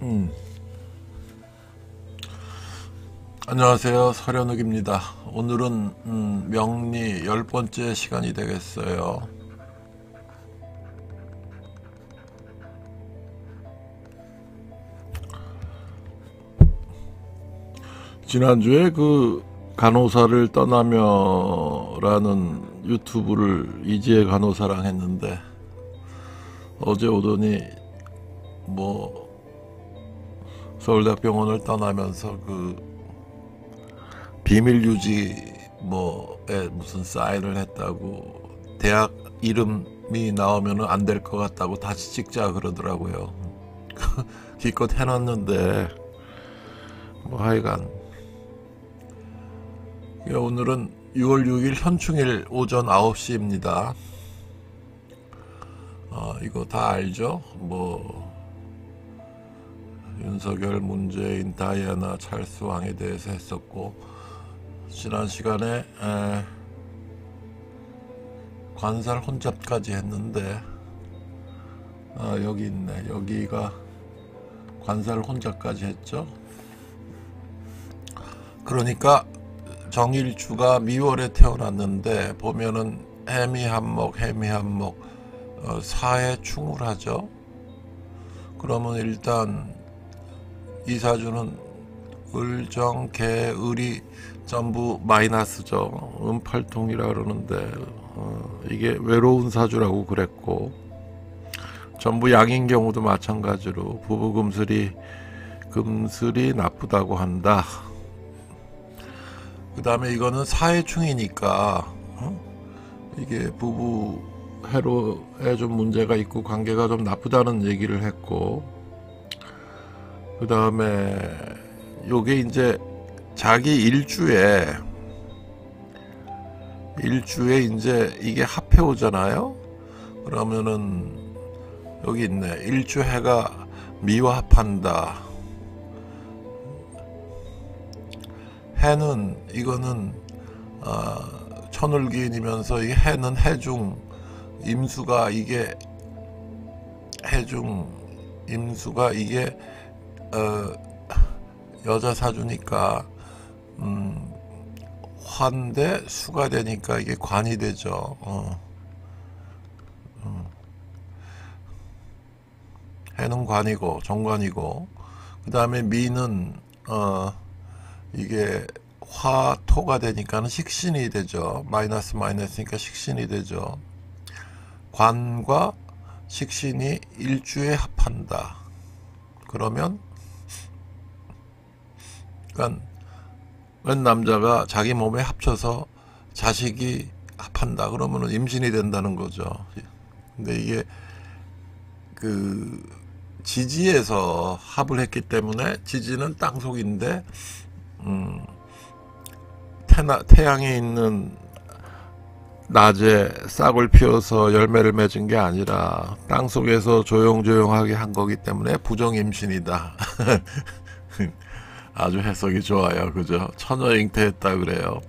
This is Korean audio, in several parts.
음. 안녕하세요. 서련욱입니다. 오늘은 명리 10번째 시간이 되겠어요. 지난주에 그 간호사를 떠나며라는 유튜브를 이지혜 간호사랑 했는데, 어제 오더니 뭐 서울대학병원을 떠나면서 그 비밀 유지 뭐에 무슨 사인을 했다고, 대학 이름이 나오면은 안 될 것 같다고 다시 찍자 그러더라고요. 기껏 해놨는데 뭐 하여간 오늘은 6월 6일 현충일 오전 9시입니다. 이거 다 알죠? 뭐 윤석열, 문재인, 다이애나, 찰스 왕에 대해서 했었고, 지난 시간에 관살 혼잡까지 했는데, 여기 있네. 여기가 관살 혼잡까지 했죠. 그러니까 정일주가 미월에 태어났는데 보면은 해미한목 사해 충을하죠. 그러면 일단 이 사주는 을정, 개, 을이 전부 마이너스죠. 은팔통이라 그러는데 이게 외로운 사주라고 그랬고, 전부 양인 경우도 마찬가지로 부부금슬이 나쁘다고 한다. 그 다음에 이거는 사해충이니까 이게 부부 해로에 좀 문제가 있고 관계가 좀 나쁘다는 얘기를 했고, 그 다음에 요게 이제 자기 일주에 이제 이게 합해 오잖아요. 그러면은 여기 있네. 일주해가 미와 합한다. 해는 이거는 천을기인이면서 이 해는 해중, 임수가 이게 여자 사주니까 화인데 수가 되니까 이게 관이 되죠. 해는 관이고 정관이고, 그 다음에 미는 이게 화토가 되니까는 식신이 되죠. 마이너스니까 식신이 되죠. 관과 식신이 일주에 합한다. 그러면 그러니까 웬 남자가 자기 몸에 합쳐서 자식이 합한다. 그러면은 임신이 된다는 거죠. 근데 이게 그 지지에서 합을 했기 때문에, 지지는 땅속인데 태양에 있는 낮에 싹을 피워서 열매를 맺은 게 아니라 땅속에서 조용조용하게 한 거기 때문에 부정임신이다. 아주 해석이 좋아요. 그죠? 처녀잉태했다 그래요.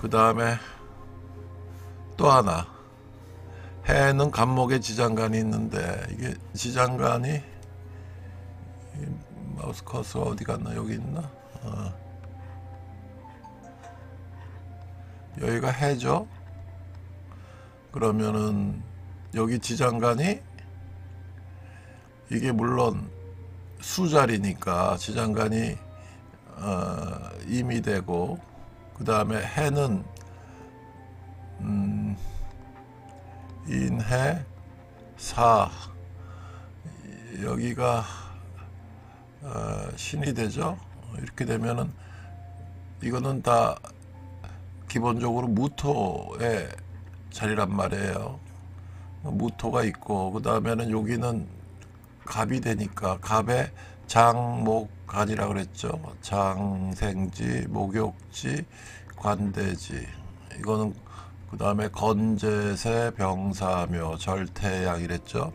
그 다음에 또 하나, 해는 간목에 지장간이 있는데, 이게 지장간이 마우스 커서가 어디 갔나? 여기 있나? 여기가 해죠. 그러면은 여기 지장간이, 이게 물론 수자리니까 지장간이 임이 되고, 그 다음에 해는 인해 사, 여기가 신이 되죠. 이렇게 되면은 이거는 다 기본적으로 무토의 자리란 말이에요. 무토가 있고, 그 다음에는 여기는 갑이 되니까, 갑에 장목간이라 그랬죠. 장생지, 목욕지, 관대지. 이거는 그 다음에 건재세, 병사묘, 절태양 이랬죠.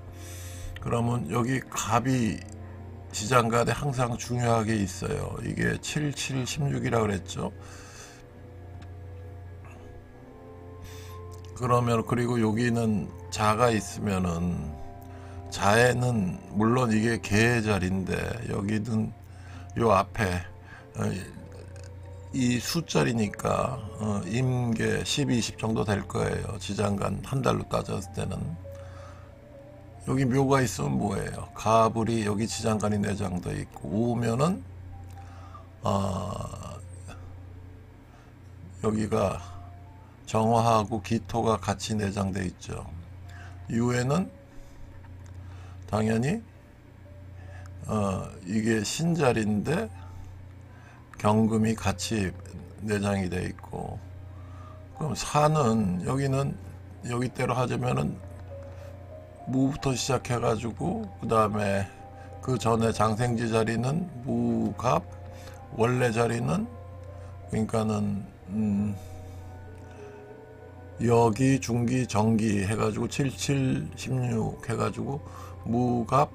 그러면 여기 갑이 지장간에 항상 중요하게 있어요. 이게 7, 7, 16이라 그랬죠. 그러면 그리고 여기는 자가 있으면은 자에는 물론 이게 개의 자리인데 여기는 요 앞에 이 숫자리니까 임계 10, 20 정도 될 거예요. 지장간 한 달로 따졌을 때는. 여기 묘가 있으면 뭐예요? 가불이 여기 지장간이 내장돼 있고 우면은 여기가 정화하고 기토가 같이 내장돼 있죠. 유에는 당연히 이게 신자리인데 경금이 같이 내장이 돼 있고, 그럼 사는 여기는 여기대로 하자면은 무부터 시작해 가지고 그 다음에 그 전에 장생지 자리는 무갑, 원래 자리는 그러니까는 여기 중기 정기 해가지고 77, 16 해가지고 무갑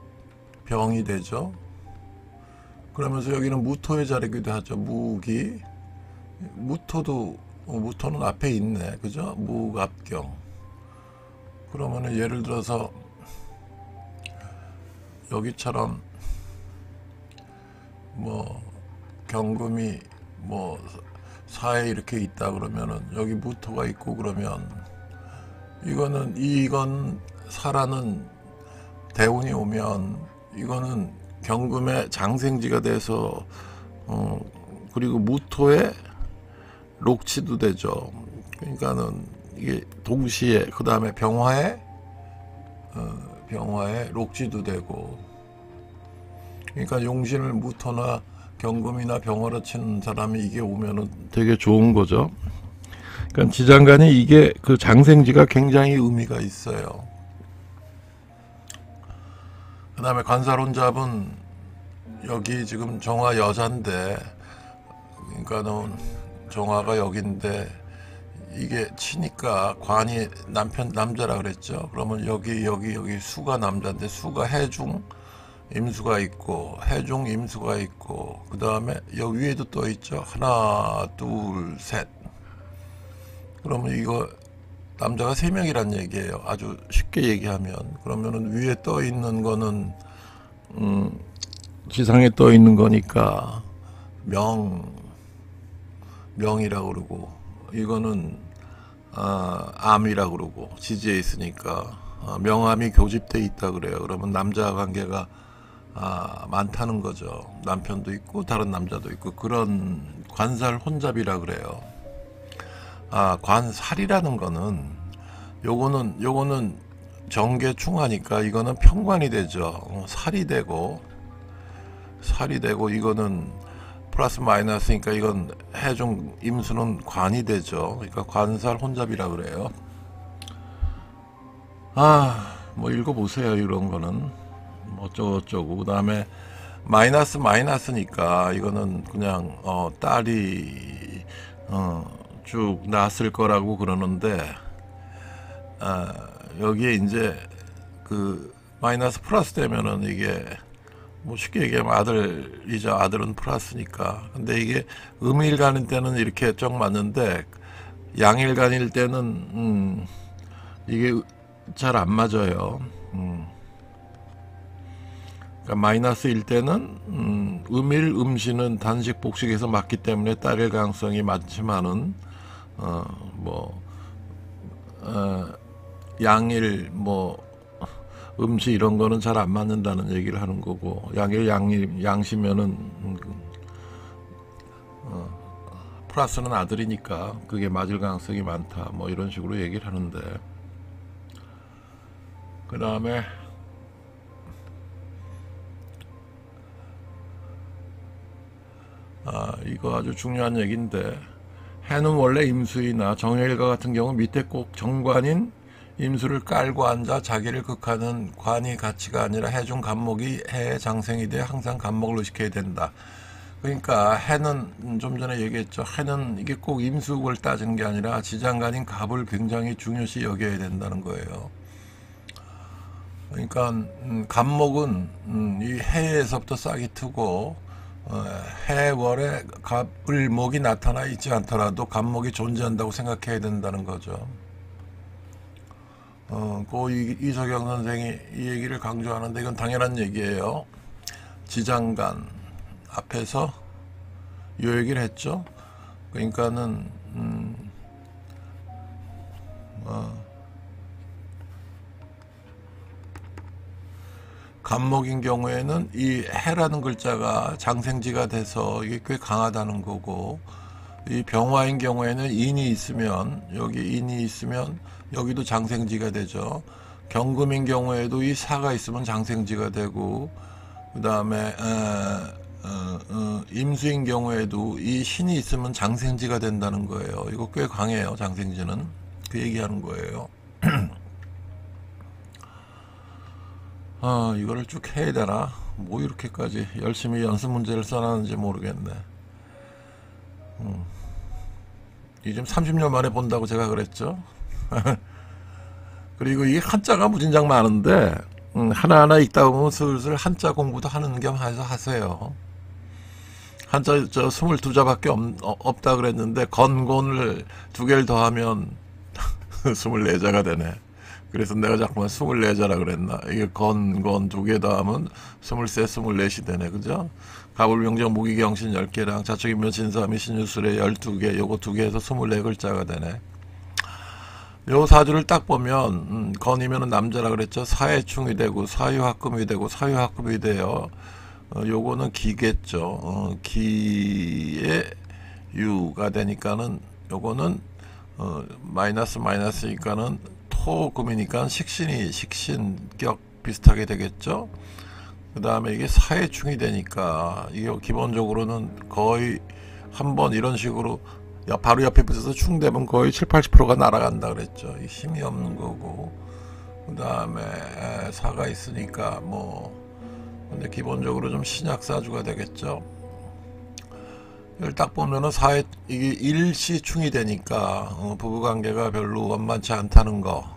병이 되죠. 그러면서 여기는 무토의 자리기도 하죠. 무기, 무토는 앞에 있네, 그죠? 무갑경. 그러면은 예를 들어서 여기처럼 뭐 경금이 뭐 사에 이렇게 있다 그러면은 여기 무토가 있고 그러면 이건 사라는 대운이 오면 이거는 경금의 장생지가 돼서 그리고 무토의 록치도 되죠. 그러니까는 이게 동시에 그 다음에 병화에 록지도 되고, 그러니까 용신을 무토나 경금이나 병화로 치는 사람이 이게 오면은 되게 좋은 거죠. 그러니까 지장간에 이게 그 장생지가 굉장히 의미가 있어요. 그 다음에 관살혼잡은 여기 지금 정화 여잔데, 그러니까는 정화가 여기인데 이게 치니까 관이 남자라 그랬죠. 그러면 여기 수가 남자인데 수가 해중 임수가 있고 해중 임수가 있고 그 다음에 여기 위에도 또 있죠. 하나 둘 셋. 그러면 이거 남자가 3명이란 얘기예요. 아주 쉽게 얘기하면. 그러면은 위에 떠 있는 거는 지상에 떠 있는 거니까 명이라고 그러고, 이거는 암이라고 그러고, 지지에 있으니까 명암이 교집돼 있다 그래요. 그러면 남자 관계가 많다는 거죠. 남편도 있고 다른 남자도 있고, 그런 관살 혼잡이라 그래요. 관살이라는 거는 요거는 정계충하니까 이거는 평관이 되죠. 살이 되고 이거는 플러스 마이너스니까 이건 해중 임수는 관이 되죠. 그러니까 관살 혼잡이라 그래요. 뭐 읽어보세요. 이런 거는 뭐 어쩌고 그 다음에 마이너스니까 이거는 그냥 딸이 쭉 낳았을 거라고 그러는데, 여기에 이제 그 마이너스 플러스 되면은 이게 뭐 쉽게 얘기하면 아들이죠. 아들은 플러스니까. 근데 이게 음일간일 때는 이렇게 쩍 맞는데 양일간일 때는 이게 잘 안 맞아요. 그러니까 마이너스일 때는 음일 음신은 단식 복식에서 맞기 때문에 딸일 가능성이 많지만은 양일 음시 이런 거는 잘 안 맞는다는 얘기를 하는 거고, 양일 양시면은 플러스는 아들이니까 그게 맞을 가능성이 많다, 뭐 이런 식으로 얘기를 하는데, 그 다음에 이거 아주 중요한 얘기인데, 해는 원래 임수이나 정해일과 같은 경우 밑에 꼭 정관인 임수를 깔고 앉아 자기를 극하는 관이 가치가 아니라 해중 간목이 해의 장생이 돼 항상 간목을 의식해야 된다. 그러니까 해는 좀 전에 얘기했죠. 해는 이게 꼭 임수를 따지는 게 아니라 지장간인 갑을 굉장히 중요시 여겨야 된다는 거예요. 그러니까 간목은 이 해에서부터 싹이 트고, 해월에 갑을목이 나타나 있지 않더라도 간목이 존재한다고 생각해야 된다는 거죠. 이석영 선생이 이 얘기를 강조하는데 이건 당연한 얘기예요. 지장간 앞에서 이 얘기를 했죠. 그러니까는 간목인 경우에는 이 해라는 글자가 장생지가 돼서 이게 꽤 강하다는 거고, 이 병화인 경우에는 인이 있으면 여기도 장생지가 되죠. 경금인 경우에도 이 사가 있으면 장생지가 되고, 그 다음에 임수인 경우에도 이 신이 있으면 장생지가 된다는 거예요. 이거 꽤 강해요. 장생지는 그 얘기하는 거예요. 이거를 쭉 해야 되나? 뭐 이렇게까지 열심히 연습 문제를 써놨는지 모르겠네. 요즘 30년 만에 본다고 제가 그랬죠. 그리고 이게 한자가 무진장 많은데 하나하나 읽다 보면 슬슬 한자 공부도 하는 겸 해서 하세요. 한자 22자밖에 없다 그랬는데 건곤을 2개를 더하면 24자가 되네. 그래서 내가 자꾸만 24자라 그랬나. 이게 건곤 2개 더하면 23, 24이 되네. 그죠? 가불명정 무기경신 10개랑 자축인묘 진사미 신유술에 12개, 요거 2개에서 24글자가 되네. 요 사주를 딱 보면 건이면은 남자라 그랬죠. 사해충이 되고 사유합금이 되고 사유합금이 돼요. 요거는 기겠죠. 기의 유가 되니까는 요거는 마이너스니까는 토금이니까 식신격 비슷하게 되겠죠. 그 다음에 이게 사해충이 되니까 이게 기본적으로는 거의 한번 이런 식으로 바로 옆에 붙어서 충되면 거의 70~80%가 날아간다 그랬죠. 힘이 없는 거고, 그 다음에 사가 있으니까 근데 기본적으로 좀 신약사주가 되겠죠. 이걸 딱 보면은 이게 일시충이 되니까 부부관계가 별로 원만치 않다는 거.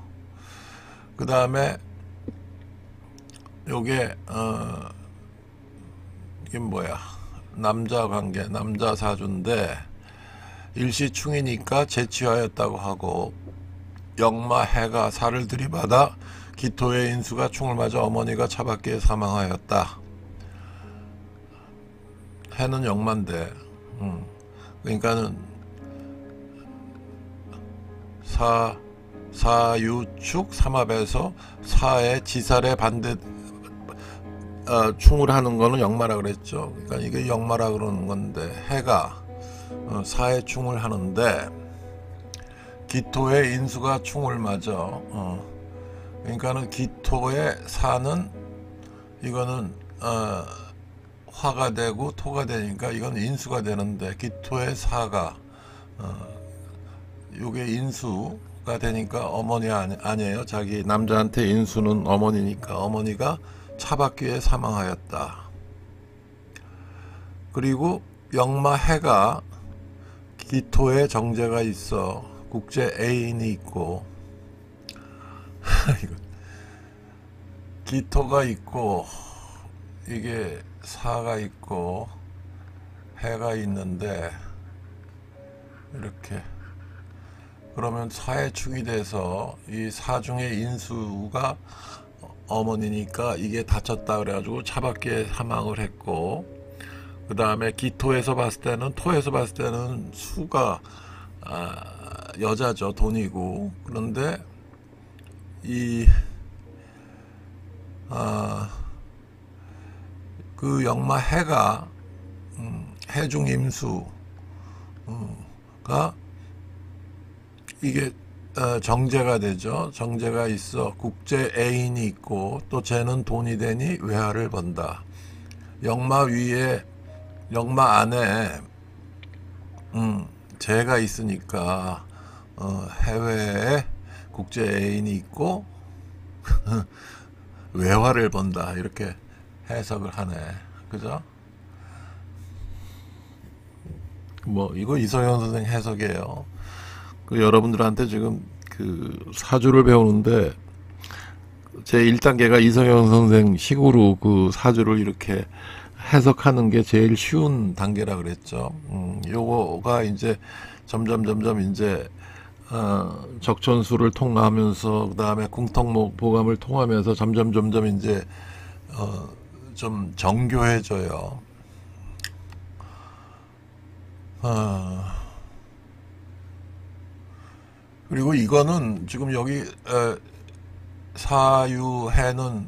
그 다음에 요게 이게 뭐야, 남자 관계, 남자 사주인데 일시충이니까 재취하였다고 하고, 역마해가 살을 들이받아 기토의 인수가 충을 맞아 어머니가 차밖에 사망하였다. 해는 역마인데 그러니까는 사유축 삼합에서 사의 지살의 반대 충을 하는 거는 역마라 그랬죠. 그러니까 이게 역마라 그러는 건데, 해가 사의 충을 하는데 기토의 인수가 충을 맞아. 그러니까는 기토의 사는 이거는 화가 되고 토가 되니까 이건 인수가 되는데, 기토의 사가 요게 인수가 되니까 어머니 아니에요. 자기 남자한테 인수는 어머니니까 어머니가 차박기에 사망하였다. 그리고 역마해가 기토에 정제가 있어 국제 애인이 있고 기토가 있고 이게 사가 있고 해가 있는데, 이렇게 그러면 사의 축이 돼서 이 사중의 인수가 어머니니까 이게 다쳤다 그래가지고 차밖에 사망을 했고, 그 다음에 기토에서 봤을 때는, 토에서 봤을 때는 수가 여자죠. 돈이고. 그런데 그 역마 해가 해중 임수가 이게 정제가 되죠. 정제가 있어 국제 애인이 있고, 또 쟤는 돈이 되니 외화를 번다. 역마 위에, 역마 안에 쟤가 있으니까 해외에 국제 애인이 있고 외화를 번다, 이렇게 해석을 하네. 그죠? 이거 이서영 선생 해석이에요. 여러분들한테 지금 그 사주를 배우는데 제 1단계가 이서영 선생 식으로 그 사주를 이렇게 해석하는 게 제일 쉬운 단계라 그랬죠. 요거가 이제 점점 이제 적천수를 통하면서 그 다음에 궁통보감을 통하면서 점점 이제 좀 정교해져요. 그리고 이거는 지금 여기 사유해는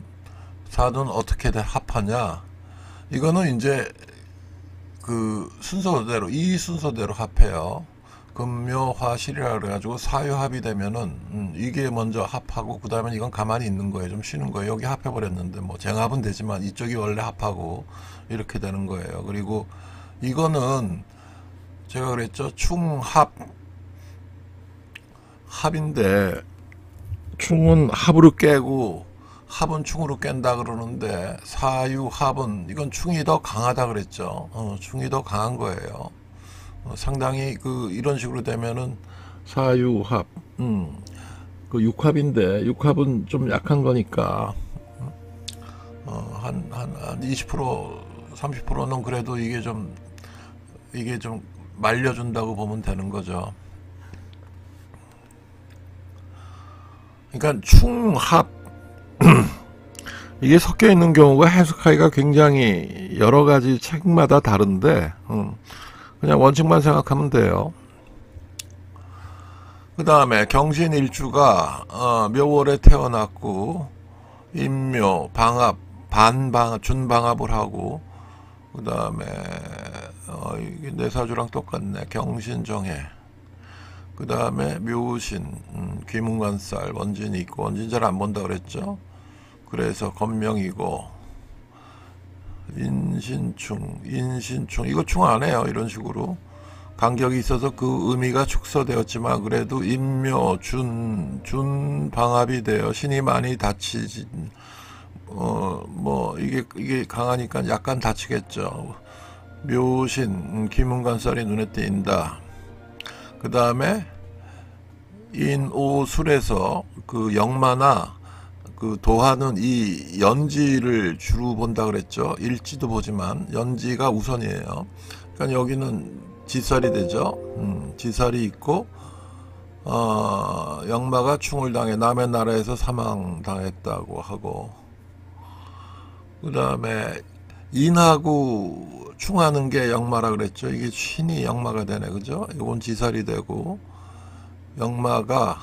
사는 어떻게 합하냐? 이거는 이제 그 순서대로 이 순서대로 합해요. 금묘화실이라 그래가지고 사유합이 되면은 이게 먼저 합하고 그 다음에 이건 가만히 있는 거예요. 좀 쉬는 거예요. 여기 합해버렸는데 뭐 쟁합은 되지만 이쪽이 원래 합하고 이렇게 되는 거예요. 그리고 이거는 제가 그랬죠. 충합 합인데 충은 합으로 깨고 합은 충으로 깬다 그러는데 사유합은 이건 충이 더 강하다 그랬죠. 충이 더 강한 거예요. 상당히 그 이런 식으로 되면은 사유합 그 육합인데 육합은 좀 약한 거니까 한 20% 30%는 그래도 이게 좀 말려준다고 보면 되는 거죠. 그러니까 충합 이게 섞여 있는 경우가 해석하기가 굉장히 여러 가지 책마다 다른데 그냥 원칙만 생각하면 돼요. 그 다음에 경신일주가 묘월에 태어났고 인묘 방합 반방합 준방합을 하고 그 다음에 이게 내사주랑 똑같네. 경신정해 그 다음에 묘신 귀문관살 원진이 있고 원진 잘 안 본다 그랬죠. 그래서 건명이고 인신충 이거 충 안 해요. 이런 식으로 간격이 있어서 그 의미가 축소되었지만 그래도 인묘 준 방합이 되어 신이 많이 다치지 뭐 이게 강하니까 약간 다치겠죠. 묘신 귀문관살이 눈에 띄인다. 그 다음에 인오술에서 그 역마나 그 도하는 이 연지를 주로 본다 그랬죠. 일지도 보지만 연지가 우선이에요. 그러니까 여기는 지살이 되죠. 지살이 있고 역마가 충을 당해 남의 나라에서 사망당했다고 하고 그 다음에 인하고 충하는 게 역마라 그랬죠. 이게 신이 역마가 되네, 그죠? 이건 지살이 되고 역마가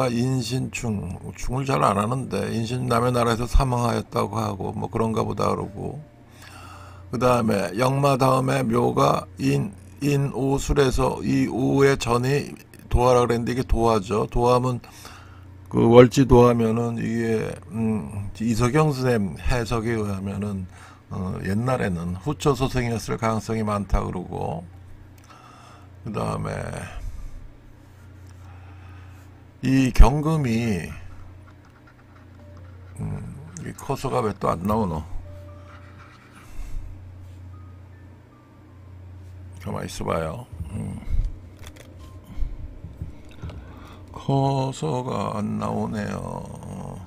인신충을 잘 안 하는데 인신 남의 나라에서 사망하였다고 하고 뭐 그런가 보다 그러고 그 다음에 역마 다음에 묘가 인오술에서 이 오의 전이 도화라 그랬는데 이게 도화죠. 도화면 그 월지 도화면은 이게 이석영 선생님 해석에 의하면은 옛날에는 후처소생이었을 가능성이 많다 그러고 그 다음에 이 경금이 이 커서가 왜 또 안 나오노? 가만히 있어봐요. 커서가 안 나오네요.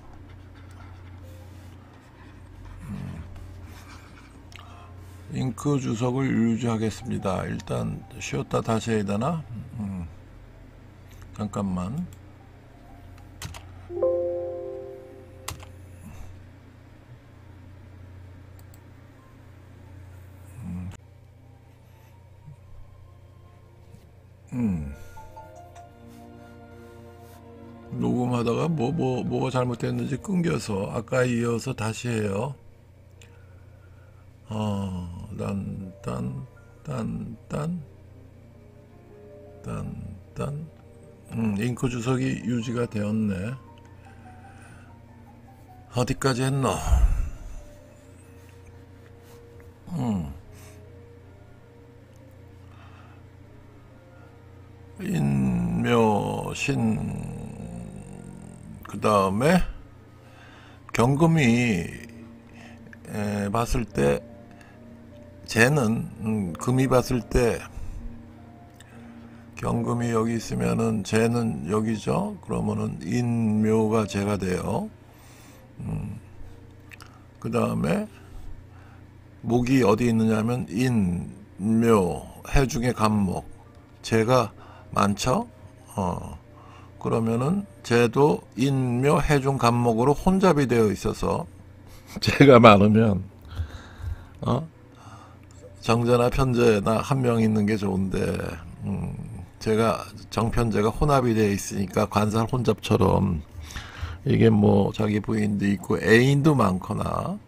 잉크 주석을 유지하겠습니다. 일단 쉬었다 다시 해야 되나? 잠깐만. 녹음하다가 뭐가 잘못됐는지 끊겨서 아까 이어서 다시 해요. 딴 잉크 주석이 유지가 되었네. 어디까지 했노? 인묘신 그 다음에 경금이 봤을 때 쟤는 금이 봤을 때 경금이 여기 있으면은 쟤는 여기죠. 그러면은 인묘가 쟤가 돼요. 그 다음에 목이 어디 있느냐면 인묘 해중의 간목 쟤가 많죠? 그러면은 제도 인묘 해중 간목으로 혼잡이 되어 있어서 제가 많으면 정제나 편제나 한 명 있는 게 좋은데 제가 정편제가 혼합이 되어 있으니까 관살 혼잡처럼 이게 뭐 자기 부인도 있고 애인도 많거나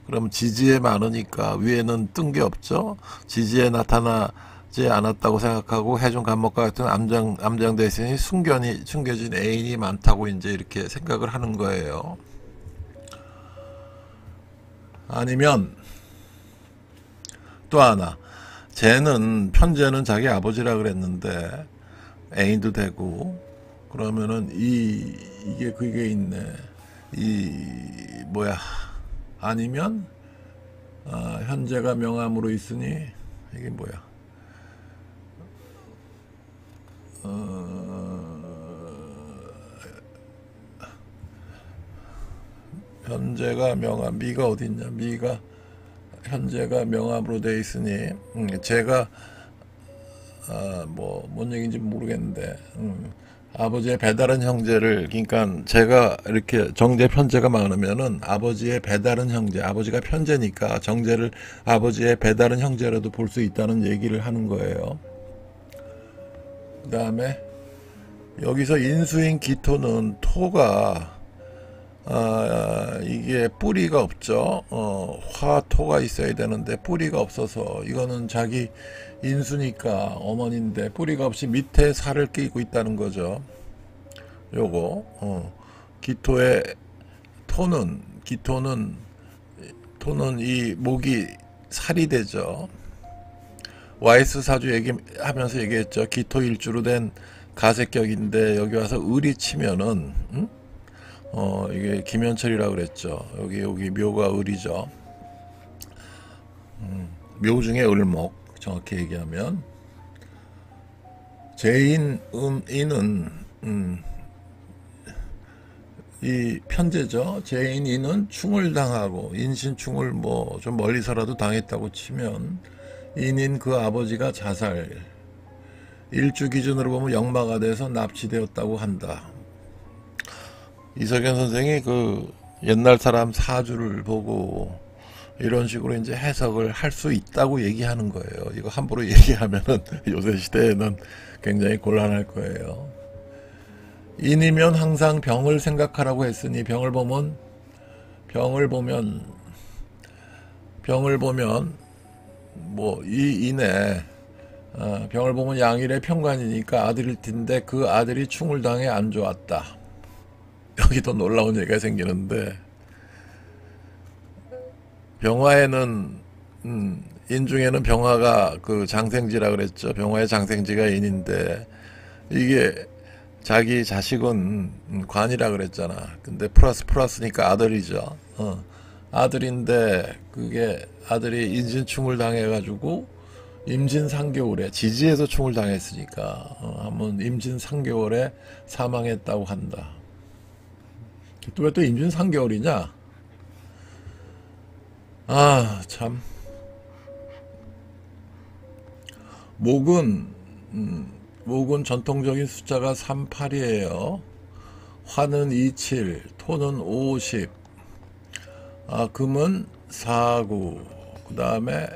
그럼 지지에 많으니까 위에는 뜬 게 없죠. 지지에 나타나지 않았다고 생각하고 해중 간목과 같은 암장되어 있으니 숨겨진 애인이 많다고 이제 이렇게 생각을 하는 거예요. 아니면 또 하나, 쟤는 편제는 자기 아버지라 그랬는데 애인도 되고 그러면은 이게 그게 있네. 이 뭐야? 아니면 현재가 명암으로 있으니 이게 뭐야? 현재가 명암, 미가 어디 있냐? 미가 현재가 명암으로 돼 있으니 제가 뭔 얘기인지 모르겠는데 아버지의 배다른 형제를 그러니까 제가 이렇게 정제 편제가 많으면은 아버지의 배다른 형제, 아버지가 편제니까 정제를 아버지의 배다른 형제라도 볼 수 있다는 얘기를 하는 거예요. 그 다음에 여기서 인수인 기토는 토가 이게 뿌리가 없죠. 화토가 있어야 되는데 뿌리가 없어서 이거는 자기 인수니까 어머니인데 뿌리가 없이 밑에 살을 끼고 있다는 거죠. 요거 기토의 토는 이 목이 살이 되죠. 와이스 사주 얘기하면서 얘기했죠. 기토 일주로 된 가색격인데 여기 와서 을이 치면은 이게 김현철이라고 그랬죠. 여기 묘가 을이죠. 묘 중에 을목 정확히 얘기하면 제인 인은 이 편제죠. 제인 인은 충을 당하고 인신충을 뭐 좀 멀리서라도 당했다고 치면 인인 그 아버지가 자살 일주 기준으로 보면 역마가 돼서 납치되었다고 한다. 이석연 선생이 그 옛날 사람 사주를 보고 이런 식으로 이제 해석을 할 수 있다고 얘기하는 거예요. 이거 함부로 얘기하면은 요새 시대에는 굉장히 곤란할 거예요. 인이면 항상 병을 생각하라고 했으니 병을 보면 뭐 이 인에 병을 보면 양일의 평관이니까 아들일 텐데 그 아들이 충을 당해 안 좋았다. 여기 더 놀라운 얘기가 생기는데 병화에는 인중에는 병화가 그 장생지라 그랬죠. 병화의 장생지가 인인데 이게 자기 자식은 관이라 그랬잖아. 근데 플러스니까 아들이죠. 아들인데 그게 아들이 인신충을 당해가지고 임진 3개월에 지지에서 충을 당했으니까 한번 임진 3개월에 사망했다고 한다. 또 왜 또 임신 3개월이냐? 참. 목은 전통적인 숫자가 38이에요. 화는 27, 토는 50, 금은 49, 그 다음에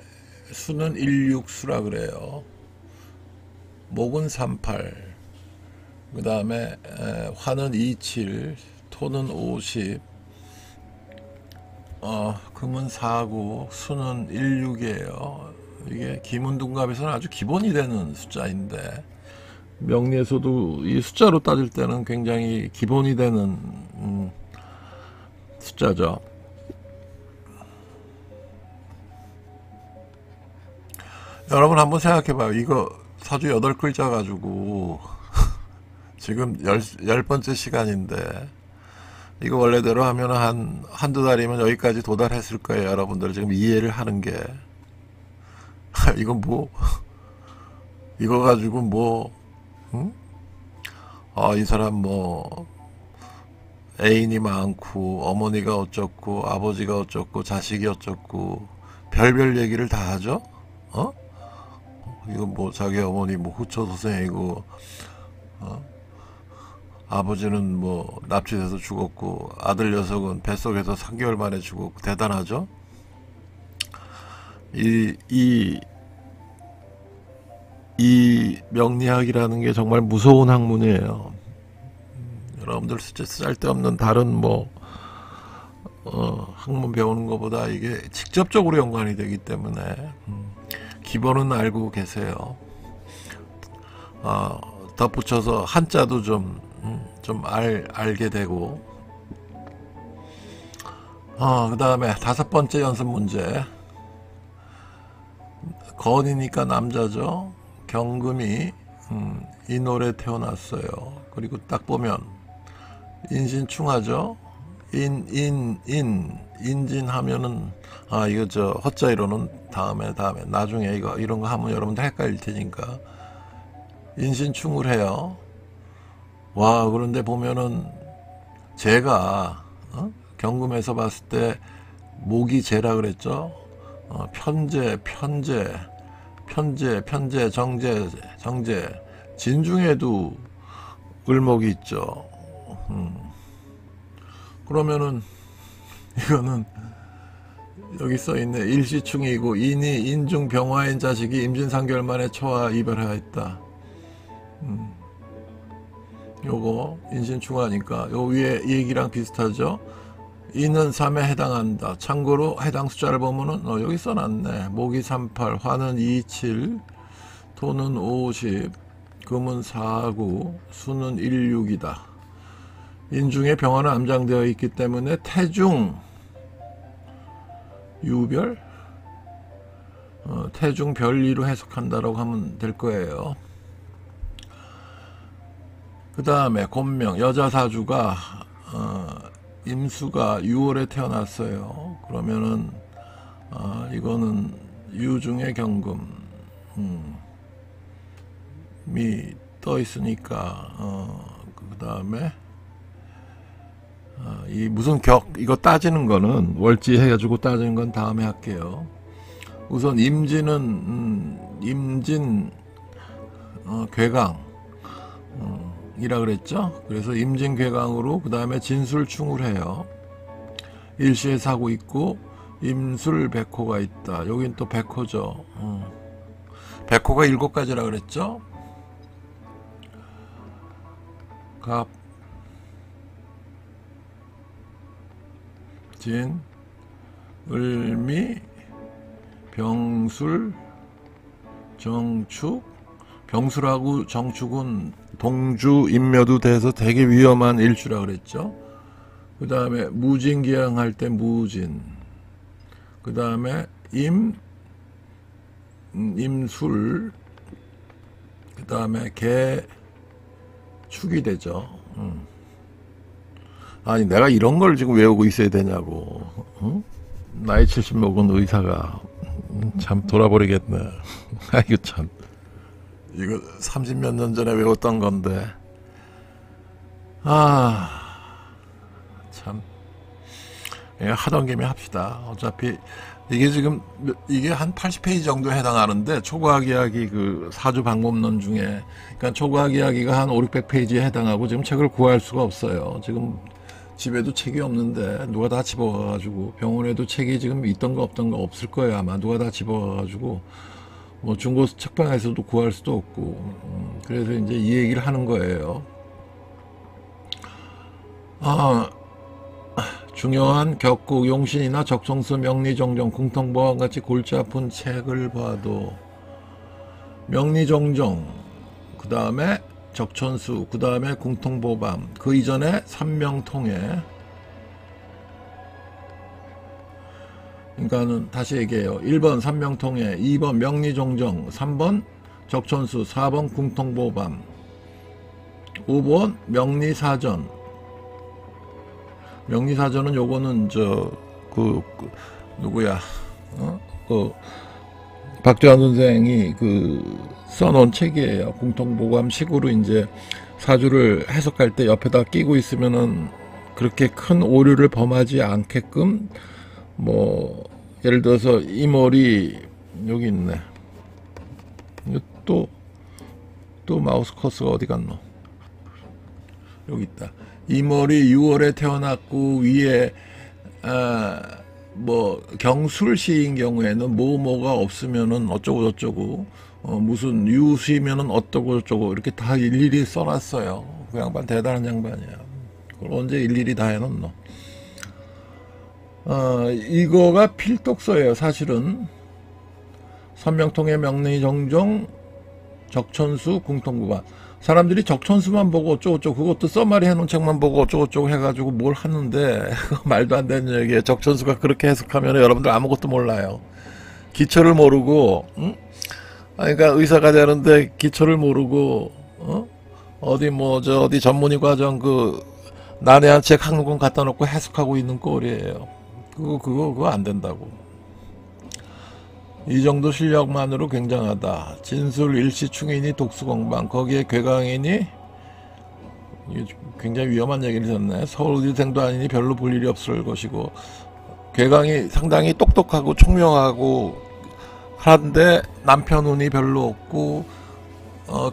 수는 16수라 그래요. 목은 38, 그 다음에 화는 27, 토는 50, 금은 49, 수는 16이에요. 이게 기문둔갑에서는 아주 기본이 되는 숫자인데 명리에서도 이 숫자로 따질 때는 굉장히 기본이 되는 숫자죠. 여러분 한번 생각해봐요. 이거 사주 8글자 가지고 지금 10번째 시간인데 이거 원래대로 하면 한두 달이면 여기까지 도달했을 거예요. 여러분들 지금 이해를 하는 게 이건 뭐 이거 가지고 뭐 응? 이 사람 뭐 애인이 많고 어머니가 어쩌고 아버지가 어쩌고 자식이 어쩌고 별별 얘기를 다 하죠. 이거 뭐 자기 어머니 뭐 후처 선생이고, 아버지는 뭐 납치돼서 죽었고, 아들 녀석은 뱃속에서 3개월 만에 죽었고, 대단하죠? 이 명리학이라는 게 정말 무서운 학문이에요. 여러분들 쓸데없는 다른 뭐 학문 배우는 것보다 이게 직접적으로 연관이 되기 때문에 기본은 알고 계세요. 덧붙여서 한자도 좀 알게 되고. 그 다음에 5번째 연습 문제. 건이니까 남자죠. 경금이 인월에 태어났어요. 그리고 딱 보면 인신충하죠. 인진하면은 이거 저 허자이로는 다음에 나중에 이런 거 하면 여러분들 헷갈릴 테니까 인신충을 해요. 와, 그런데 보면은 제가 경금에서 봤을 때 목이 제라 그랬죠. 편제, 정제, 진중에도 을목이 있죠. 그러면은 이거는 여기 써있네. 일시충이고 인이 인중 병화인 자식이 임신 3개월 만에 처와 이별하였다. 요거 인신충하니까 요 위에 이 얘기랑 비슷하죠. 이는 3에 해당한다. 참고로 해당 숫자를 보면은 여기 써놨네. 목이 38, 화는 27, 토는 50, 금은 49, 수는 16이다. 인중에 병화는 암장되어 있기 때문에 태중 유별, 태중 별리로 해석한다라고 하면 될 거예요. 그 다음에 곤명 여자 사주가 임수가 6월에 태어났어요. 그러면은 이거는 유중의 경금이 떠 있으니까 그 다음에 이 무슨 이거 따지는 거는 월지 해가지고 따지는 건 다음에 할게요. 우선 임진은 임진 괴강 이라 그랬죠. 그래서 임진괴강으로 그 다음에 진술충을 해요. 일시에 사고 있고 임술백호가 있다. 여긴 또 백호죠. 백호가 7가지라 그랬죠. 갑, 진, 을미, 병술, 정축. 병술하고 정축은 동주 인묘도 돼서 되게 위험한 일주라 그랬죠. 그 다음에 무진기양 할 때 무진. 그 다음에 임술. 그 다음에 개축이 되죠. 아니 내가 이런 걸 지금 외우고 있어야 되냐고. 나이 70 먹은 의사가 참 돌아버리겠네. 아이고 참. 이거 30몇 년 전에 외웠던 건데. 참. 하던 김에 합시다. 어차피 이게 지금 이게 한 80페이지 정도 해당하는데 초과학 이야기 그 사주 방법론 중에 그러니까 초과학 이야기가 한 500~600페이지에 해당하고 지금 책을 구할 수가 없어요. 지금 집에도 책이 없는데 누가 다 집어가가지고 병원에도 책이 지금 있던 거 없던 거 없을 거예요. 아마 누가 다 집어가가지고 뭐 중고 책방에서도 구할 수도 없고 그래서 이제 이 얘기를 하는 거예요. 중요한 격국 용신이나 적성수 명리정정 궁통보와 같이 골치 아픈 책을 봐도 명리정정 그 다음에 적천수 그 다음에 궁통보밤 그 이전에 삼명통해. 그러니까는 다시 얘기해요. 1번 삼명통해, 2번 명리정정, 3번 적천수, 4번 궁통보밤, 5번 명리사전. 명리사전은 요거는 누구야? 박재환 선생이 써놓은 책이에요. 궁통보감식으로 이제 사주를 해석할 때 옆에다 끼고 있으면은 그렇게 큰 오류를 범하지 않게끔 뭐 예를 들어서 이몰이 여기 있네. 또 마우스 커서가 어디 갔노? 여기 있다. 이머리 6월에 태어났고 위에 뭐 경술시인 경우에는 뭐가 없으면은 어쩌고 저쩌고 무슨 유시면은 어쩌고 저쩌고 이렇게 다 일일이 써놨어요. 그 양반 대단한 양반이야. 그걸 언제 일일이 다 해놓노? 이거가 필독서예요. 사실은 선명통의 명리 정종 적천수 궁통구반. 사람들이 적천수만 보고 어쩌고저쩌고 그것도 써마리 해놓은 책만 보고 어쩌고저쩌고 해가지고 뭘 하는데 말도 안 되는 얘기예요. 적천수가 그렇게 해석하면 여러분들 아무것도 몰라요. 기초를 모르고 그러니까 의사가 되는데 기초를 모르고 어디 전문의 과정 그 난해한 책 한 권 갖다 놓고 해석하고 있는 꼴이에요. 그거 안 된다고. 이 정도 실력만으로 굉장하다. 진술 일시충인이 독수공방 거기에 괴강인이 굉장히 위험한 얘기를 했네. 서울대생도 아니니 별로 볼 일이 없을 것이고 괴강이 상당히 똑똑하고 총명하고 하는데 남편 운이 별로 없고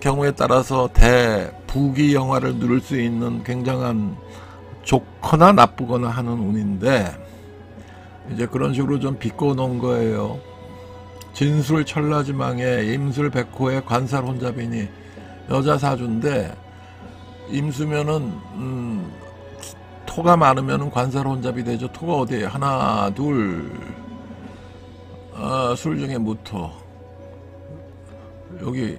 경우에 따라서 대부귀 영화를 누릴 수 있는 굉장한 좋거나 나쁘거나 하는 운인데 이제 그런 식으로 좀 비꼬 놓은 거예요. 진술 천라지망에 임술 백호의 관살 혼잡이니 여자 사주인데 임수면은 토가 많으면은 관살 혼잡이 되죠. 토가 어디에 하나 둘 술 중에 무토 여기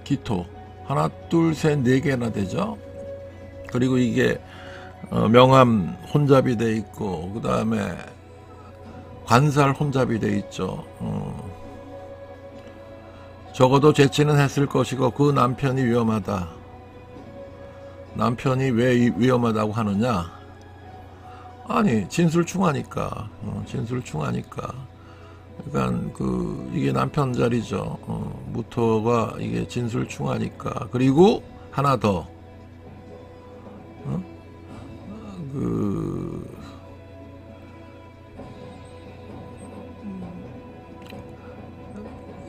기토 하나 둘 셋 네 개나 되죠. 그리고 이게 명암 혼잡이 돼 있고 그 다음에 관살 혼잡이 돼 있죠. 적어도 재치는 했을 것이고 그 남편이 위험하다. 남편이 왜 위험하다고 하느냐? 아니 진술충하니까. 진술충하니까. 그러니까 이게 남편 자리죠. 무토가 이게 진술충하니까. 그리고 하나 더.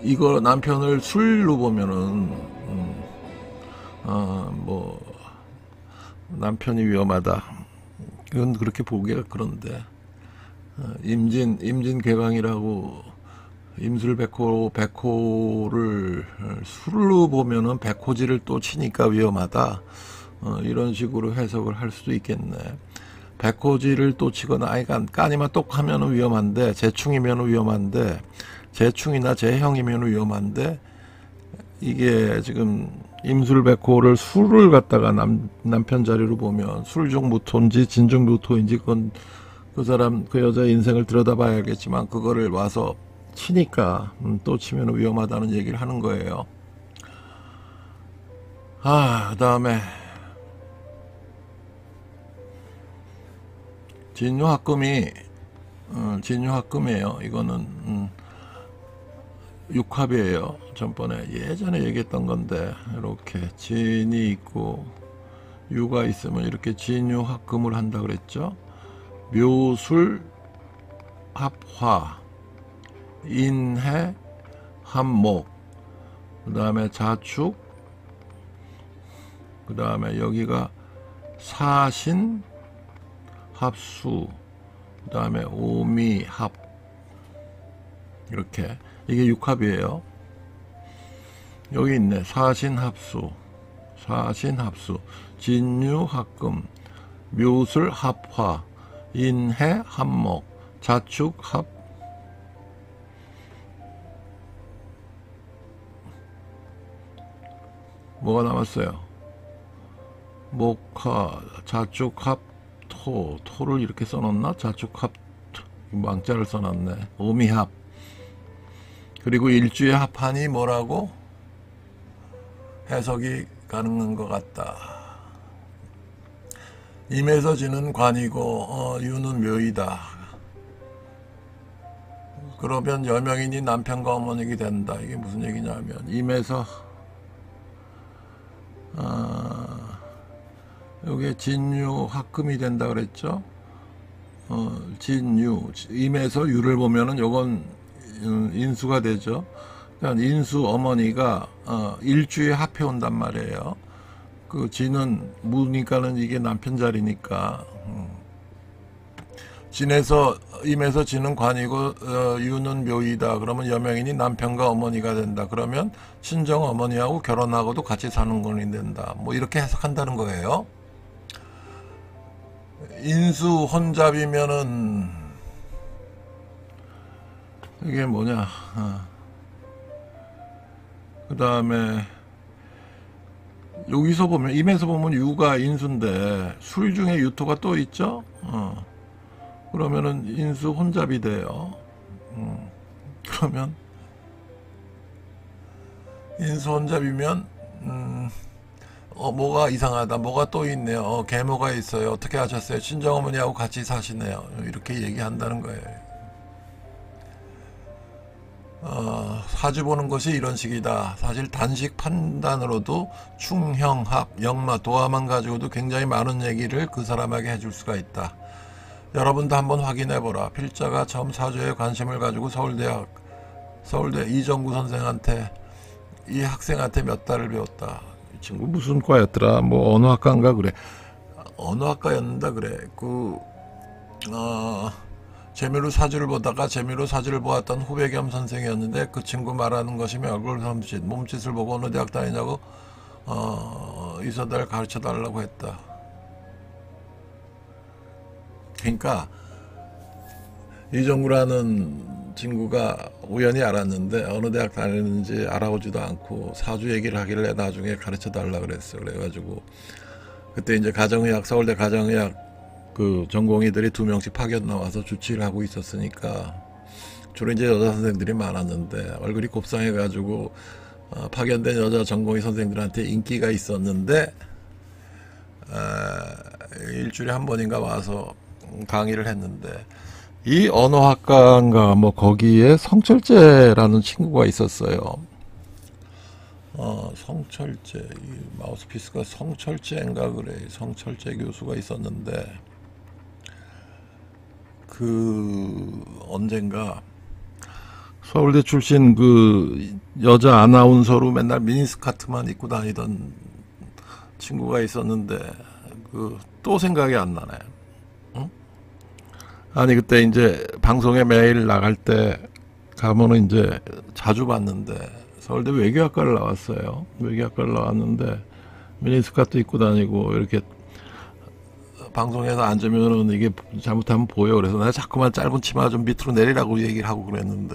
이거 남편을 술로 보면은 뭐 남편이 위험하다. 이건 그렇게 보기가 그런데 임진 괴강이라고 임술 백호를 술로 보면은 백호지를 또 치니까 위험하다. 이런 식으로 해석을 할 수도 있겠네. 백호지를 또 치거나 까니만 똑 하면은 위험한데 재충이면 위험한데 재충이나 재형이면 위험한데 이게 지금 임술백호를 술을 갖다가 남편 자리로 보면 술중 무토인지 진중 무토인지 그건 그 사람 그 여자 인생을 들여다봐야 알겠지만 그거를 와서 치니까 또 치면 위험하다는 얘기를 하는 거예요. 그 다음에 진유합금이에요. 이거는 육합이에요. 전번에 예전에 얘기했던 건데 이렇게 진이 있고 유가 있으면 이렇게 진유합금을 한다 그랬죠. 묘술 합화 인해 합목 그 다음에 자축 그 다음에 여기가 사신 합수 그 다음에 오미합 이렇게 이게 육합이에요. 여기 있네. 사신합수 진유합금 묘술 합화 인해 합목 자축 합 뭐가 남았어요? 목화 자축합 토를 이렇게 써놨나? 자축합 망자를 써놨네. 오미합 그리고 일주의 합한이 뭐라고 해석이 가능한 것 같다. 임에서 지는 관이고 유는 묘이다. 그러면 여명인이 남편과 어머니가 된다. 이게 무슨 얘기냐면 임에서 여기에 진유 합금이 된다 그랬죠. 진유 임에서 유를 보면은 요건 인수가 되죠. 그러니까 인수 어머니가 일주에 합해 온단 말이에요. 그 지는 무니까는 이게 남편 자리니까 진에서 임에서 지는 관이고 유는 묘이다. 그러면 여명이니 남편과 어머니가 된다. 그러면 친정 어머니하고 결혼하고도 같이 사는 권이 된다. 뭐 이렇게 해석한다는 거예요. 인수 혼잡이면은 이게 뭐냐? 그 다음에 여기서 보면 임에서 보면 유가 인수인데 술 중에 유토가 또 있죠. 그러면은 인수 혼잡이 돼요. 그러면 인수 혼잡이면 뭐가 이상하다. 뭐가 또 있네요. 계모가 있어요. 어떻게 하셨어요? 친정어머니하고 같이 사시네요. 이렇게 얘기한다는 거예요. 사주 보는 것이 이런 식이다. 사실 단식 판단으로도 충형합, 역마, 도화만 가지고도 굉장히 많은 얘기를 그 사람에게 해줄 수가 있다. 여러분도 한번 확인해보라. 필자가 처음 사주에 관심을 가지고 서울대 이정구 선생한테 이 학생한테 몇 달을 배웠다. 이 친구 무슨 과였더라? 뭐 언어학과인가 그래. 언어학과였는다 그래. 재미로 사주를 보다가 재미로 사주를 보았던 후배 겸 선생이었는데 그 친구 말하는 것이며 얼굴 섬짓, 몸짓을 보고 어느 대학 다니냐고 이서달 가르쳐 달라고 했다. 그러니까 이정구라는 친구가 우연히 알았는데 어느 대학 다니는지 알아보지도 않고 사주 얘기를 하길래 나중에 가르쳐 달라 그랬어. 그래가지고 그때 이제 가정의학, 서울대 가정의학 그 전공의들이 2명씩 파견 나와서 주치를 하고 있었으니까 주로 이제 여자 선생들이 많았는데 얼굴이 곱상해가지고 파견된 여자 전공의 선생들한테 인기가 있었는데 일주일에 한 번인가 와서 강의를 했는데 이 언어학과인가 뭐 거기에 성철재라는 친구가 있었어요. 성철재, 이 마우스피스가 성철재인가 그래. 성철재 교수가 있었는데 언젠가 서울대 출신 그 여자 아나운서로 맨날 미니스커트만 입고 다니던 친구가 있었는데 또 생각이 안 나네. 응? 아니 그때 이제 방송에 매일 나갈 때 가면은 이제 자주 봤는데 서울대 외교학과를 나왔어요. 외교학과를 나왔는데 미니스커트 입고 다니고 이렇게 방송에서 앉으면은 이게 잘못하면 보여. 그래서 내가 자꾸만 짧은 치마 좀 밑으로 내리라고 얘기를 하고 그랬는데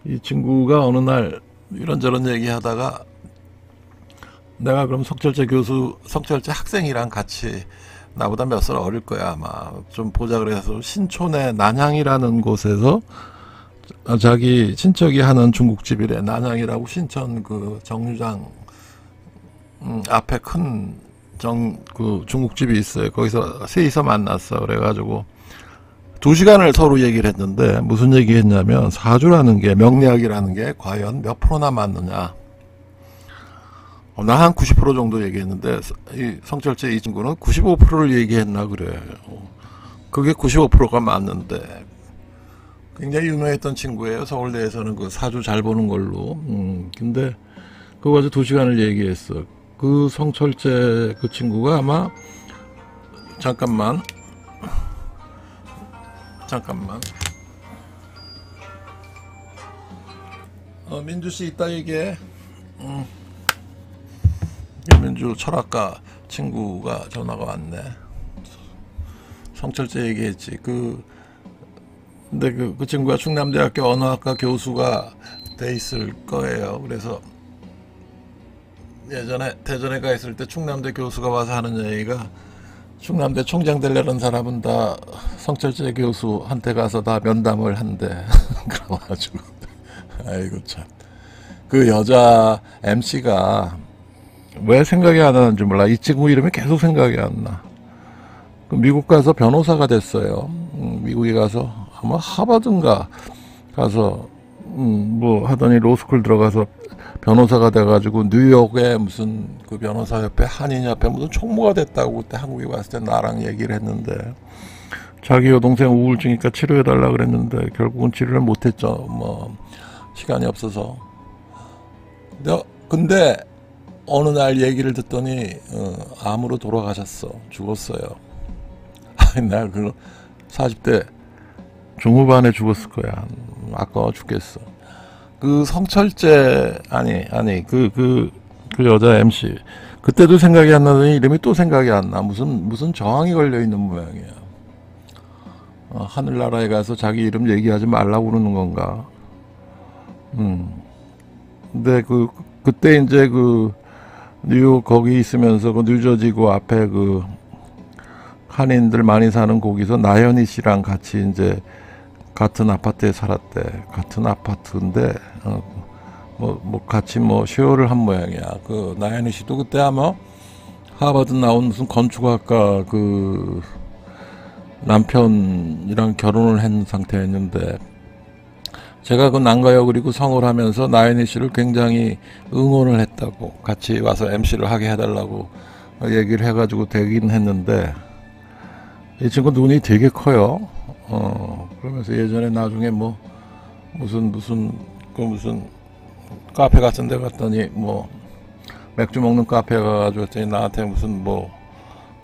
이 친구가 어느 날 이런저런 얘기하다가 내가 그럼 성철재 학생이랑 같이 나보다 몇 살 어릴 거야 아마 좀 보자 그래서 신촌의 난향이라는 곳에서 자기 친척이 하는 중국집이래. 난향이라고 신천 그 정류장 앞에 큰 중국집이 있어요. 거기서 셋이서 만났어. 그래가지고 2시간을 서로 얘기를 했는데 무슨 얘기 했냐면 사주라는 게 명리학이라는 게 과연 몇 프로나 맞느냐. 나 한 90% 정도 얘기했는데 이 성철재 이 친구는 95%를 얘기했나 그래. 그게 95%가 맞는데 굉장히 유명했던 친구예요. 서울대에서는 그 사주 잘 보는 걸로. 근데 그거 가지고 2시간을 얘기했어. 그 성철재 그 친구가 아마 잠깐만 민주씨 이따 얘기해. 민주 철학가 친구가 전화가 왔네. 성철재 얘기했지. 근데 그 친구가 충남대학교 언어학과 교수가 돼 있을 거예요. 그래서 예전에 대전에 가 있을 때 충남대 교수가 와서 하는 얘기가 충남대 총장 되려는 사람은 다 성철재 교수한테 가서 다 면담을 한대. 그래가지고 아이고 참. 그 여자 MC가 왜 생각이 안 나는지 몰라. 이 친구 이름이 계속 생각이 안 나. 미국 가서 변호사가 됐어요. 미국에 가서 아마 하버드인가 가서 뭐 하더니 로스쿨 들어가서 변호사가 돼가지고 뉴욕에 무슨 그 변호사협회 한인협회 무슨 총무가 됐다고 그때 한국에 왔을 때 나랑 얘기를 했는데 자기 여동생 우울증이니까 치료해달라 그랬는데 결국은 치료를 못했죠. 뭐 시간이 없어서. 근데 어느 날 얘기를 듣더니 암으로 돌아가셨어. 죽었어요. 나 그 40대 중후반에 죽었을 거야. 아까워 죽겠어. 그 성철재 아니 그 여자 MC 그때도 생각이 안 나더니 이름이 또 생각이 안 나. 무슨 저항이 걸려 있는 모양이야. 하늘나라에 가서 자기 이름 얘기하지 말라고 그러는 건가? 근데 그때 이제 그 뉴욕 거기 있으면서 그 뉴저지구 앞에 그 한인들 많이 사는 거기서 나연희 씨랑 같이 이제 같은 아파트에 살았대. 같은 아파트인데 뭐 같이 뭐 쉐어를 한 모양이야. 그 나연희 씨도 그때 아마 하버드 나온 무슨 건축학과 그 남편이랑 결혼을 한 상태였는데 제가 그 난가요 그리고 성을 하면서 나연희 씨를 굉장히 응원을 했다고 같이 와서 MC를 하게 해달라고 얘기를 해가지고 되긴 했는데 이 친구 눈이 되게 커요. 그러면서 예전에 나중에 뭐 무슨 카페 같은 데 갔더니 뭐 맥주 먹는 카페 가가지고 했더니 나한테 무슨 뭐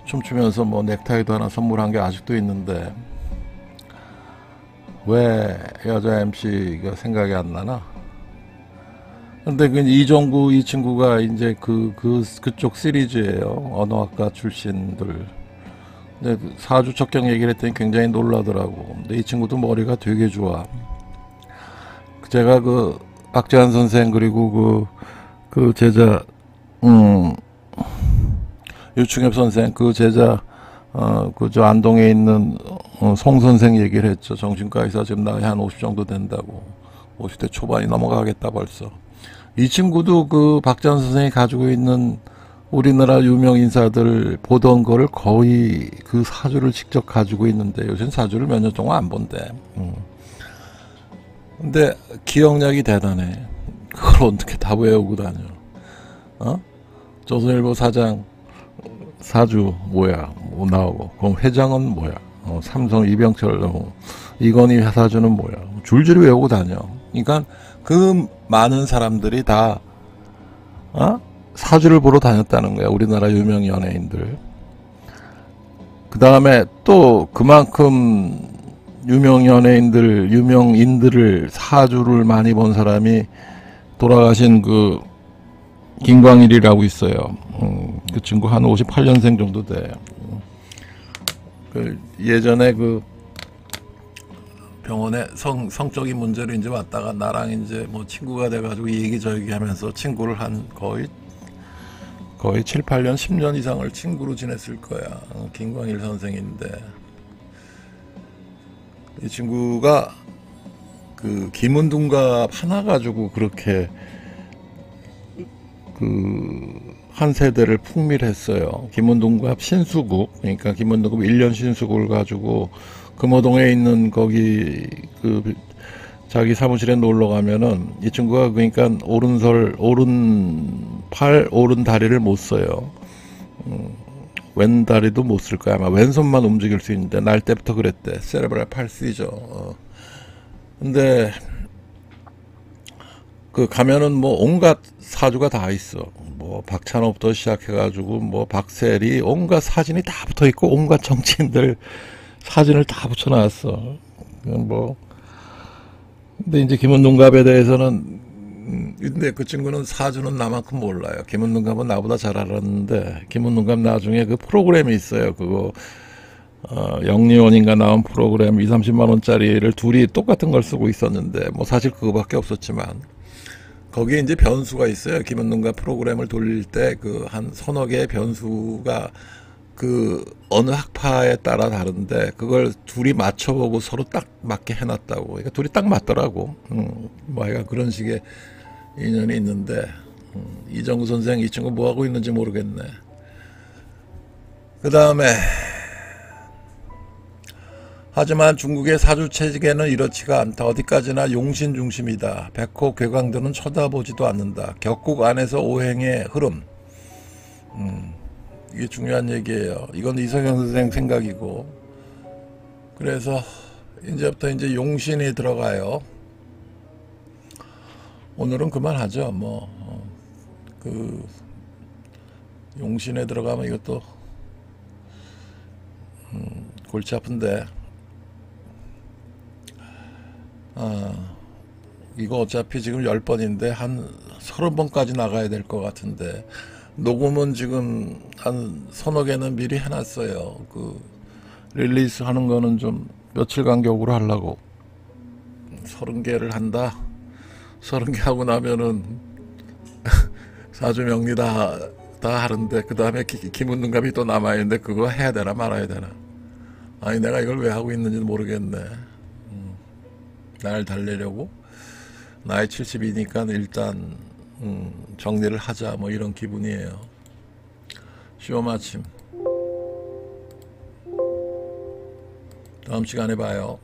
춤추면서 뭐 넥타이도 하나 선물한 게 아직도 있는데 왜 여자 MC가 생각이 안 나나? 근데 그 이종구 이 친구가 이제 그쪽 시리즈예요. 언어학과 출신들. 근데 사주 척경 얘기를 했더니 굉장히 놀라더라고. 근데 이 친구도 머리가 되게 좋아. 제가 그 박재환 선생 그리고 그 제자 유충엽 선생 그 제자 저 안동에 있는 송 선생 얘기를 했죠. 정신과 의사 지금 나이 한 50 정도 된다고. 50대 초반이 넘어가겠다 벌써. 이 친구도 그 박재환 선생이 가지고 있는 우리나라 유명 인사들 보던 거를 거의 그 사주를 직접 가지고 있는데 요새는 사주를 몇 년 동안 안 본대. 근데 기억력이 대단해. 그걸 어떻게 다 외우고 다녀? 조선일보 사장 사주 뭐야? 뭐 나오고 그럼 회장은 뭐야? 삼성 이병철 이건희 사주는 뭐야? 줄줄이 외우고 다녀. 그러니까 그 많은 사람들이 다 사주를 보러 다녔다는 거야. 우리나라 유명 연예인들. 그 다음에 또 그만큼 유명 연예인들, 유명인들을 사주를 많이 본 사람이 돌아가신 그 김광일이라고 있어요. 그 친구 한 58년생 정도 돼. 그 예전에 그 병원에 성적인 문제로 이제 왔다가 나랑 이제 뭐 친구가 돼가지고 이 얘기 저 얘기 하면서 친구를 한 거의 7, 8년, 10년 이상을 친구로 지냈을 거야. 김광일 선생인데 이 친구가 그 김은둥갑 하나 가지고 그렇게 그 한 세대를 풍미했어요. 김은둥갑 신수국, 그러니까 김은둥갑 1년 신수국을 가지고 금호동에 있는 거기 그 자기 사무실에 놀러 가면은 이 친구가 그러니까 오른팔 오른 다리를 못 써요. 왼 다리도 못 쓸 거야. 아마 왼손만 움직일 수 있는데 날 때부터 그랬대. 세레브랄 팔시죠. 근데 그 가면은 뭐 온갖 사주가 다 있어. 뭐 박찬호부터 시작해가지고 뭐 박세리 온갖 사진이 다 붙어 있고 온갖 정치인들 사진을 다 붙여놨어. 뭐 근데 이제 김은둥갑에 대해서는 근데 그 친구는 사주는 나만큼 몰라요. 김은둥갑은 나보다 잘 알았는데 김은둥갑 나중에 그 프로그램이 있어요. 그거 영리원인가 나온 프로그램 2, 30만 원짜리를 둘이 똑같은 걸 쓰고 있었는데 뭐 사실 그거밖에 없었지만 거기에 이제 변수가 있어요. 김은둥갑 프로그램을 돌릴 때 그 한 서너 개의 변수가 그 어느 학파에 따라 다른데 그걸 둘이 맞춰보고 서로 딱 맞게 해놨다고. 그러니까 둘이 딱 맞더라고. 뭐 하여간 그런 식의 인연이 있는데 이정구 선생 이 친구 뭐 하고 있는지 모르겠네. 그 다음에 하지만 중국의 사주 체계는 이렇지가 않다. 어디까지나 용신 중심이다. 백호 괴광들은 쳐다보지도 않는다. 격국 안에서 오행의 흐름. 이게 중요한 얘기예요. 이건 이성영 선생 생각이고. 그래서 이제부터 이제 용신이 들어가요. 오늘은 그만하죠. 뭐, 그, 용신에 들어가면 이것도, 골치 아픈데, 이거 어차피 지금 10번인데, 한 30번까지 나가야 될 것 같은데, 녹음은 지금 한 서너 개는 미리 해놨어요. 그, 릴리스 하는 거는 좀 며칠 간격으로 하려고. 30개를 한다. 30개 하고 나면은 사주 명리 다 하는데 그 다음에 기문능감이 또 남아있는데 그거 해야 되나 말아야 되나. 아니 내가 이걸 왜 하고 있는지는 모르겠네. 날 달래려고. 나이 70이니까 일단 정리를 하자 뭐 이런 기분이에요. 쉬워 마침. 다음 시간에 봐요.